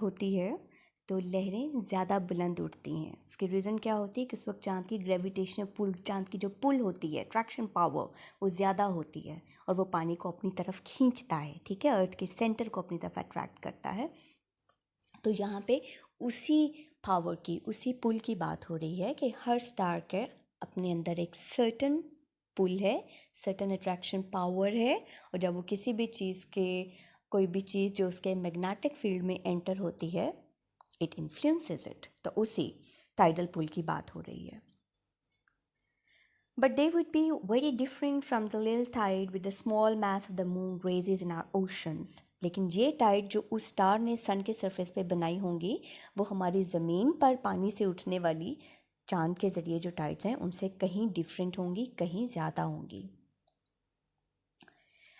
होती है तो लहरें ज़्यादा बुलंद उठती हैं। इसकी रीज़न क्या होती है कि उस वक्त चाँद की ग्रेविटेशनल पुल, चाँद की जो पुल होती है, अट्रैक्शन पावर, वो ज़्यादा होती है और वो पानी को अपनी तरफ खींचता है, ठीक है, अर्थ के सेंटर को अपनी तरफ अट्रैक्ट करता है। तो यहाँ पे उसी पावर की, उसी पुल की बात हो रही है कि हर स्टार के अपने अंदर एक सर्टन पुल है, सर्टन अट्रैक्शन पावर है, और जब वो किसी भी चीज़ के, कोई भी चीज़ जो उसके मैग्नेटिक फील्ड में एंटर होती है, इट इन्फ्लुएंसेस इट। तो उसी टाइडल पुल की बात हो रही है। But they would be very different from the little tide with the small mass of the moon raises in our oceans. लेकिन ये टाइड जो उस स्टार ने सन के सरफेस पे बनाई होंगी, वो हमारी ज़मीन पर पानी से उठने वाली चांद के ज़रिए जो टाइड्स हैं उनसे कहीं डिफरेंट होंगी, कहीं ज़्यादा होंगी.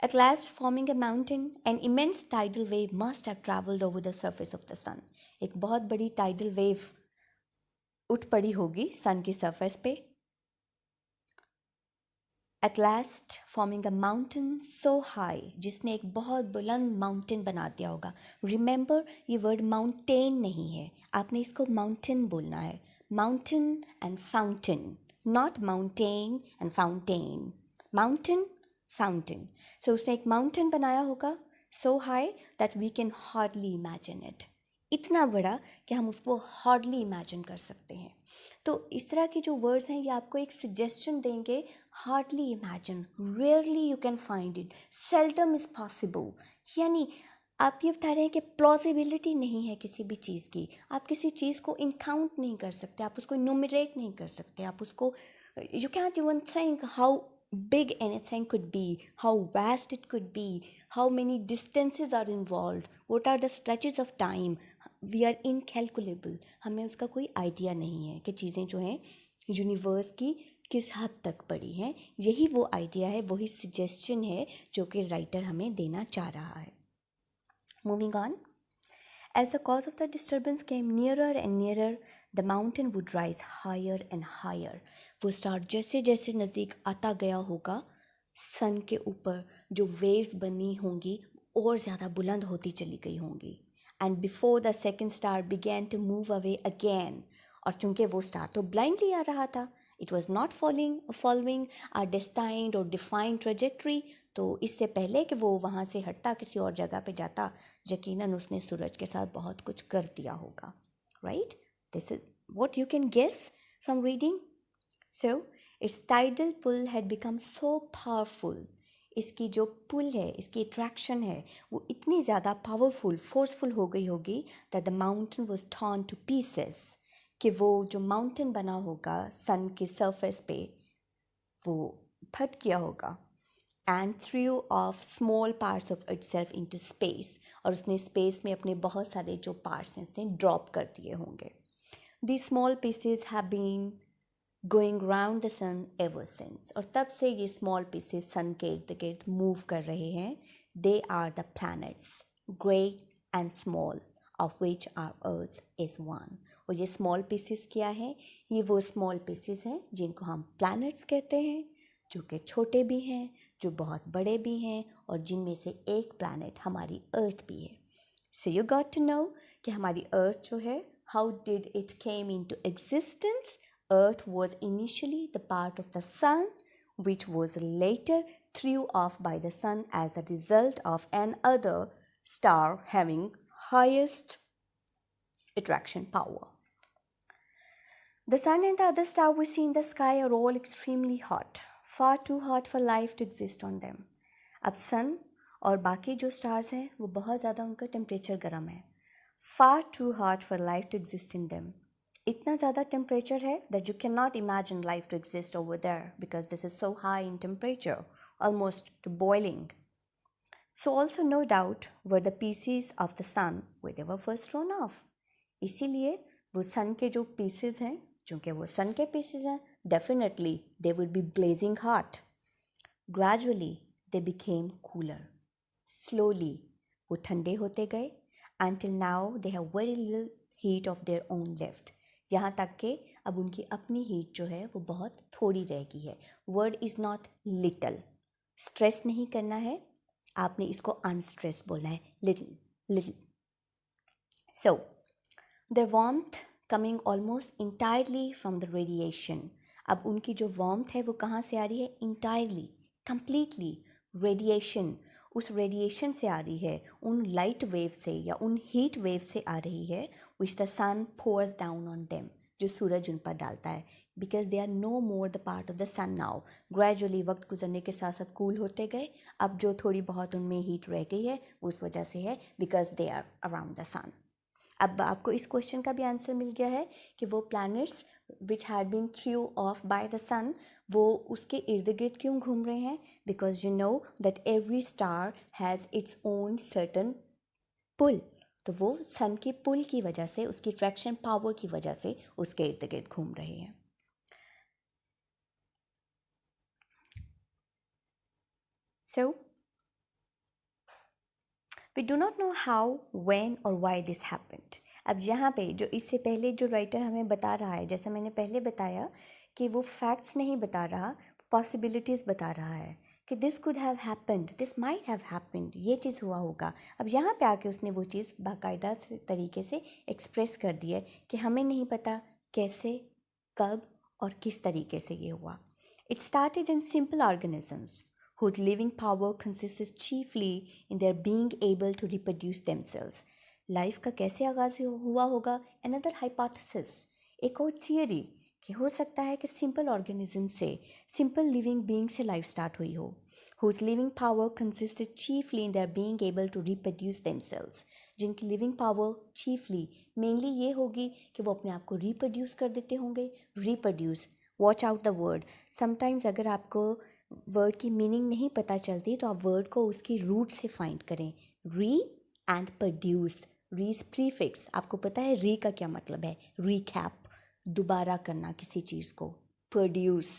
At last, forming a mountain, an immense tidal wave must have traveled over the surface of the sun. एक बहुत बड़ी टाइडल वेव उठ पड़ी होगी सन की सरफेस पे. At last, forming a mountain so high, जिसने एक बहुत बुलंद माउंटेन बना दिया होगा. Remember, ये वर्ड माउंटेन नहीं है, आपने इसको माउंटेन बोलना है. Mountain and fountain, not mountain and fountain. Mountain, fountain. So उसने एक माउंटेन बनाया होगा so high that we can hardly imagine it. इतना बड़ा कि हम उसको हार्डली इमेजिन कर सकते हैं. तो इस तरह के जो वर्ड्स हैं ये आपको एक सजेशन देंगे. Hardly imagine, rarely you can find it, seldom is possible. यानी आप ये बता रहे हैं कि प्लॉजिबिलिटी नहीं है किसी भी चीज़ की. आप किसी चीज़ को इनकाउंट नहीं कर सकते, आप उसको न्यूमरेट नहीं कर सकते, आप उसको, you can't even think how big anything could be, how vast it could be, how many distances are involved, what are the stretches of time. We are incalculable. हमें उसका कोई आइडिया नहीं है कि चीज़ें जो हैं यूनिवर्स की किस हद तक पड़ी हैं. यही वो आइडिया है, वही सजेशन है जो कि राइटर हमें देना चाह रहा है. Moving on. As the cause of the disturbance came nearer and nearer, the mountain would rise higher and higher. वो स्टार जैसे जैसे नज़दीक आता गया होगा सन के ऊपर जो वेव्स बनी होंगी और ज़्यादा बुलंद होती चली गई होंगी. And before the second star began to move away again. और चूंकि वो स्टार तो ब्लाइंडली आ रहा था, it was not following our destined और डिफाइंड ट्रेजेक्ट्री. तो इससे पहले कि वो वहाँ से हटता किसी और जगह पे जाता, यकीनन उसने सूरज के साथ बहुत कुछ कर दिया होगा. Right, this is what you can guess from reading. So it's tidal pull had become so powerful. इसकी जो पुल है, इसकी अट्रैक्शन है, वो इतनी ज़्यादा पावरफुल, फोर्सफुल हो गई होगी that the mountain was torn two pieces. कि वो जो माउंटेन बना होगा सन के सरफेस पे, वो फट गया होगा. And through of small parts of itself into space. और उसने स्पेस में अपने बहुत सारे जो पार्ट्स हैं उसने ड्रॉप कर दिए होंगे. These small pieces have been going round the sun ever since. और तब से ये small pieces sun के इर्द गिर्द मूव कर रहे हैं. They are the planets, great and small, of which our earth is one. और ये small pieces क्या है? ये वो small pieces हैं जिनको हम planets कहते हैं, जो कि छोटे भी हैं, जो बहुत बड़े भी हैं, और जिनमें से एक planet हमारी earth भी है. So you got to know कि हमारी earth जो है, how did it came into existence? Earth was initially the part of the sun, which was later threw off by the sun as a result of another star having highest attraction power. The sun and the other star we see in the sky are all extremely hot, far too hot for life to exist on them. अब sun और बाकी जो stars हैं वो बहुत ज़्यादा उनका temperature गर्म है. Far too hot for life to exist in them. इतना ज़्यादा टेम्परेचर है that you cannot imagine life to exist over there because this is so high in temperature, almost to boiling. So also no doubt were the pieces of the sun where they were first thrown off. इसीलिए वो सन के जो pieces हैं, चूँकि वो सन के pieces हैं, definitely they would be blazing hot. Gradually they became cooler. Slowly वो ठंडे होते गए. Until now they have very little heat of their own left. यहाँ तक कि अब उनकी अपनी हीट जो है वो बहुत थोड़ी रह गई है. Word is not little. Stress नहीं करना है, आपने इसको अनस्ट्रेस बोलना है. Little little. So, their warmth coming almost entirely from the radiation. अब उनकी जो warmth है वो कहाँ से आ रही है? Entirely, completely radiation. उस radiation से आ रही है, उन light wave से या उन heat wave से आ रही है, which the sun pours down on them, जो सूरज उन पर डालता है. Because they are no more the part of the sun now. Gradually वक्त गुजरने के साथ साथ cool होते गए. अब जो थोड़ी बहुत उनमें heat रह गई है उस वजह से है, because they are around the sun. अब आपको इस क्वेश्चन का भी आंसर मिल गया है कि वो planets which had been threw off by the sun वो उसके इर्द गिर्द क्यों घूम रहे हैं? Because you know that every star has its own certain pull. तो वो सन की पुल की वजह से, उसकी ट्रैक्शन पावर की वजह से उसके इर्द गिर्द घूम रहे हैं. So we do not know how, when और व्हाई दिस हैपेंड. अब यहाँ पे जो इससे पहले जो राइटर हमें बता रहा है, जैसा मैंने पहले बताया कि वो फैक्ट्स नहीं बता रहा, पॉसिबिलिटीज़ बता रहा है कि this could have happened, this might have happened, ये चीज़ हुआ होगा. अब यहाँ पे आके उसने वो चीज़ बाकायदा तरीके से एक्सप्रेस कर दी है कि हमें नहीं पता कैसे, कब और किस तरीके से ये हुआ. It started in simple organisms whose living power consists chiefly in their being able to reproduce themselves. Life का कैसे आगाज हुआ होगा? Another hypothesis, एक और थियरी कि हो सकता है कि सिंपल ऑर्गेनिज्म से, सिंपल लिविंग बीइंग से लाइफ स्टार्ट हुई हो, whose living power consisted chiefly in their being able to reproduce themselves. जिनकी लिविंग पावर चीफली, मेनली ये होगी कि वो अपने आप को रिप्रोड्यूस कर देते होंगे. Reproduce, watch out the word. Sometimes अगर आपको वर्ड की मीनिंग नहीं पता चलती तो आप वर्ड को उसकी रूट से फाइंड करें. री एंड प्रोड्यूस. रीज प्रीफिक्स, आपको पता है री का क्या मतलब है? रीकैप, दोबारा करना किसी चीज़ को. प्रोड्यूस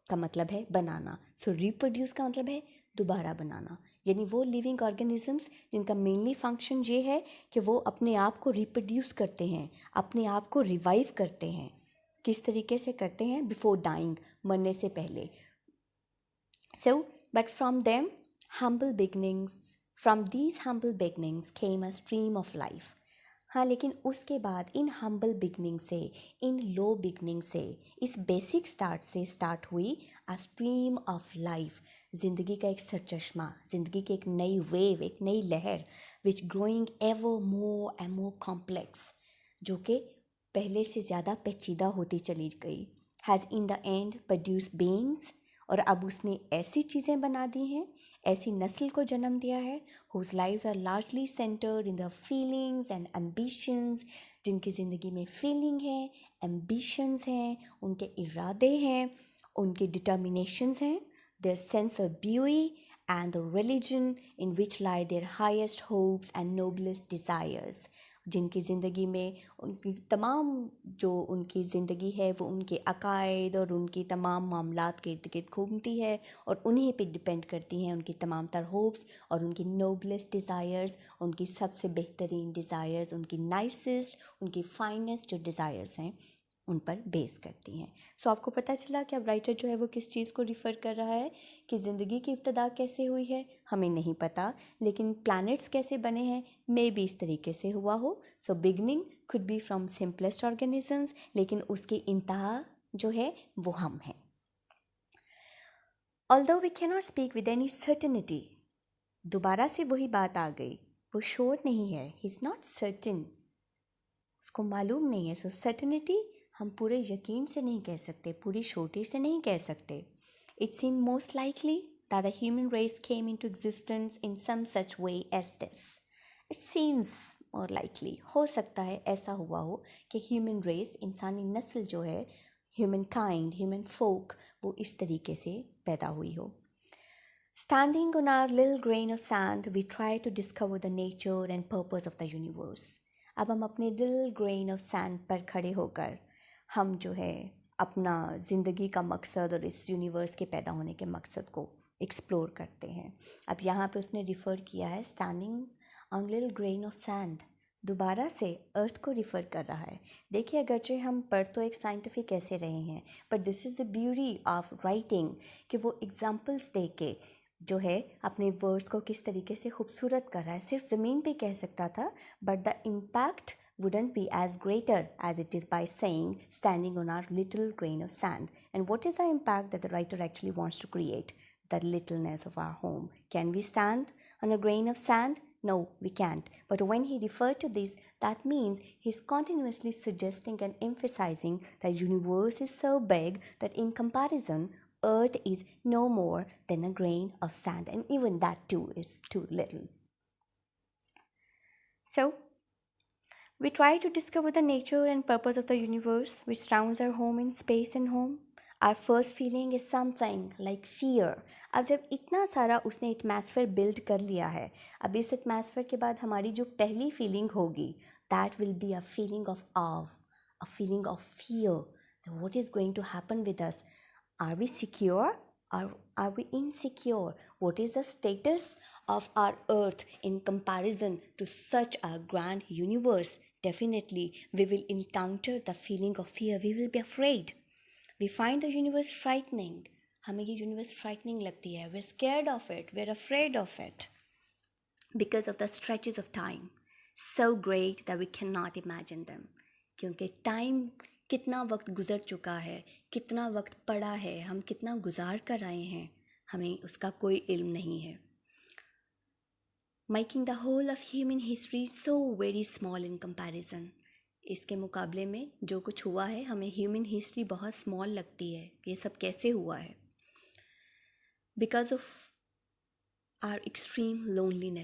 का मतलब है बनाना. सो रिप्रोड्यूस का मतलब है दोबारा बनाना. यानी वो लिविंग ऑर्गेनिजम्स जिनका मेनली फंक्शन ये है कि वो अपने आप को रिप्रोड्यूस करते हैं, अपने आप को रिवाइव करते हैं. किस तरीके से करते हैं? बिफोर डाइंग, मरने से पहले. So, but from them, from these humble beginnings came a stream of life. हाँ, लेकिन उसके बाद इन हम्बल बिगनिंग से, इन लो बिगनिंग से, इस बेसिक स्टार्ट से स्टार्ट हुई अ स्ट्रीम ऑफ लाइफ. ज़िंदगी का एक सरचश्मा, ज़िंदगी की एक नई वेव, एक नई लहर, which growing ever more and more complex, जो कि पहले से ज़्यादा पेचीदा होती चली गई. Has in the end produce beings, और अब उसने ऐसी चीज़ें बना दी हैं, ऐसी नस्ल को जन्म दिया है whose lives are largely centered in the feelings and ambitions, जिनकी ज़िंदगी में फीलिंग है, ambitions हैं, उनके इरादे हैं, उनके determinations हैं, their sense of beauty and the religion in which lie their highest hopes and noblest desires. जिनकी ज़िंदगी में उनकी तमाम जो उनकी ज़िंदगी है वो उनके अकायद और उनकी तमाम मामलात के इर्द गिर्द घूमती है और उन्हीं पे डिपेंड करती हैं उनकी तमाम तर होप्स और उनकी नोबलेस्ट डिज़ायर्स, उनकी सबसे बेहतरीन डिज़ायर्स, उनकी नाइसेस्ट, उनकी फाइनेस्ट जो डिज़ायर्स हैं उन पर बेस करती हैं. सो आपको पता चला कि अब राइटर जो है वो किस चीज़ को रिफ़र कर रहा है कि ज़िंदगी की इब्तदा कैसे हुई है हमें नहीं पता, लेकिन प्लैनेट्स कैसे बने हैं मे भी इस तरीके से हुआ हो. So beginning could be from simplest organisms, लेकिन उसकी इंतहा जो है वो हम हैं. Although we cannot speak with any certainty, दोबारा से वही बात आ गई, वो श्योर नहीं है, ही इज़ नॉट सर्टेन, उसको मालूम नहीं है. सो सर्टेनिटी हम पूरे यकीन से नहीं कह सकते, पूरी छोटी से नहीं कह सकते. It seem most likely that the human race came into existence in some such way as this. It seems more likely, हो सकता है ऐसा हुआ हो कि ह्यूमन रेस, इंसानी नस्ल जो है, ह्यूमन काइंड, ह्यूमन फोक, वो इस तरीके से पैदा हुई हो. Standing on our little grain of sand, we try to discover the nature and purpose of the universe. अब हम अपने little grain of sand पर खड़े होकर हम जो है अपना ज़िंदगी का मकसद और इस यूनिवर्स के पैदा होने के मकसद को एक्सप्लोर करते हैं. अब यहाँ पे उसने रिफ़र किया है standing on little grain of sand, दोबारा से अर्थ को रिफ़र कर रहा है. देखिए, अगरचे हम पढ़ तो एक साइंटिफिक ऐसे रहे हैं, but this is the beauty of writing कि वो एग्जाम्पल्स दे के जो है अपने वर्ड्स को किस तरीके से खूबसूरत कर रहा है. सिर्फ ज़मीन पे कह सकता था, but the impact wouldn't be as greater as it is by saying standing on our little grain of sand. And what is the impact that the writer actually wants to create? The littleness of our home. Can we stand on a grain of sand? No, we can't. But when he referred to this, that means he's continuously suggesting and emphasizing that universe is so big that in comparison, earth is no more than a grain of sand, and even that too is too little. So, we try to discover the nature and purpose of the universe which surrounds our home in space and home. Our first feeling is something like fear. अब जब इतना सारा उसने atmosphere build कर लिया है, अब इस एटमॉस्फेयर के बाद हमारी जो पहली फीलिंग होगी, that will be a feeling of of, a feeling of fear. What is going to happen with us? Are we secure? Are we insecure? What is the status of our earth in comparison to such a grand universe? Definitely, we will encounter the feeling of fear. We will be afraid. We find the universe frightening. हमें ये universe frightening लगती है. We're scared of it. We're afraid of it. Because of the stretches of time. So great that we cannot imagine them. क्योंकि time कितना वक्त गुजर चुका है, कितना वक्त पड़ा है, हम कितना गुजार कर आए हैं, हमें उसका कोई इल्म नहीं है. Making the whole of human history so very small in comparison. इसके मुकाबले में जो कुछ हुआ है, हमें ह्यूमन हिस्ट्री बहुत स्मॉल लगती है. ये सब कैसे हुआ है? Because of our extreme loneliness.